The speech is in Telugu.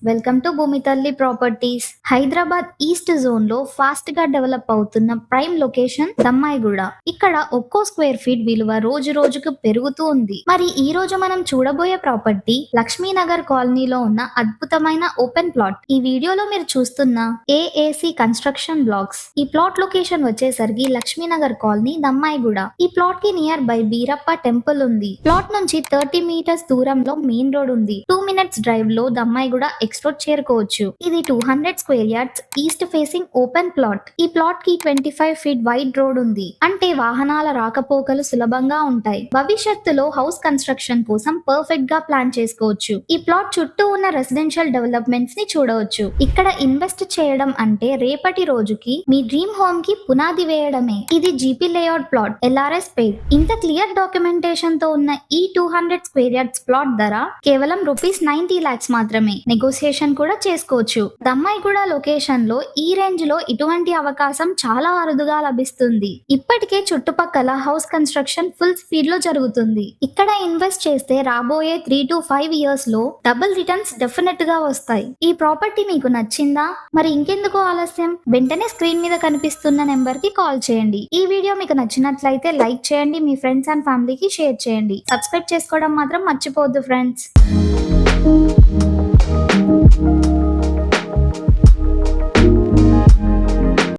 వెల్కమ్ టు భూమి తల్లి ప్రాపర్టీస్. హైదరాబాద్ ఈస్ట్ జోన్ లో ఫాస్ట్ గా డెవలప్ అవుతున్న ప్రైమ్ లొకేషన్ దమ్మాయిగూడ. ఇక్కడ ఒక్కో స్క్వేర్ ఫీట్ విలువ రోజు రోజుకు పెరుగుతూ ఉంది. మరి ఈ రోజు మనం చూడబోయే ప్రాపర్టీ లక్ష్మీనగర్ కాలనీలో ఉన్న అద్భుతమైన ఓపెన్ ప్లాట్. ఈ వీడియోలో మీరు చూస్తున్న ఏఏసి కన్స్ట్రక్షన్ బ్లాక్స్. ఈ ప్లాట్ లొకేషన్ వచ్చేసరికి లక్ష్మీనగర్ కాలనీ దమ్మాయిగూడ. ఈ ప్లాట్ కి నియర్ బై బీరప్ప టెంపుల్ ఉంది. ప్లాట్ నుంచి 30 మీటర్స్ దూరంలో మెయిన్ రోడ్ ఉంది. 2 minutes డ్రైవ్ లో దమ్మాయిగూడ ఎక్స్ప్లోర్ చేరుకోవచ్చు. ఇది 200 square yards east facing open plot. ఈ ప్లాట్ కి 25 ఫీట్ వైడ్ రోడ్ ఉంది. అంటే వాహనాల రాకపోకలు సులభంగా ఉంటాయి. భవిష్యత్తులో హౌస్ కన్స్ట్రక్షన్ కోసం పర్ఫెక్ట్ గా ప్లాన్ చేసుకోవచ్చు. ఈ ప్లాట్ చుట్టూ ఉన్న రెసిడెన్షియల్ డెవలప్మెంట్స్ ని చూడవచ్చు. ఇక్కడ ఇన్వెస్ట్ చేయడం అంటే రేపటి రోజుకి మీ డ్రీమ్ హోమ్ కి పునాది వేయడమే. ఇది జీపీ లేఅవుట్ ప్లాట్, ఎల్ఆర్ఎస్ పేడ్. ఇంత క్లియర్ డాక్యుమెంటేషన్ తో ఉన్న ఈ 200 స్క్వేర్ యార్డ్స్ ప్లాట్ ధర కేవలం ₹90 lakhs మాత్రమే. నెగోసియేషన్ కూడా చేసుకోవచ్చు. దమ్మాయిగూడ లొకేషన్ లో ఈ రేంజ్ లో ఇటువంటి అవకాశం చాలా అరుదుగా లభిస్తుంది. ఇప్పటికే చుట్టుపక్కల హౌస్ కన్స్ట్రక్షన్ ఫుల్ స్పీడ్ లో జరుగుతుంది. ఇక్కడ ఇన్వెస్ట్ చేస్తే రాబోయే 3 to 5 years లో డబుల్ రిటర్న్స్ డెఫినెట్ గా వస్తాయి. ఈ ప్రాపర్టీ మీకు నచ్చిందా? మరి ఇంకెందుకు ఆలస్యం, వెంటనే స్క్రీన్ మీద కనిపిస్తున్న నెంబర్ కి కాల్ చేయండి. ఈ వీడియో మీకు నచ్చినట్లయితే లైక్ చేయండి, మీ ఫ్రెండ్స్ అండ్ ఫ్యామిలీకి షేర్ చేయండి. సబ్స్క్రైబ్ చేసుకోవడం మాత్రం మర్చిపోవద్దు ఫ్రెండ్స్.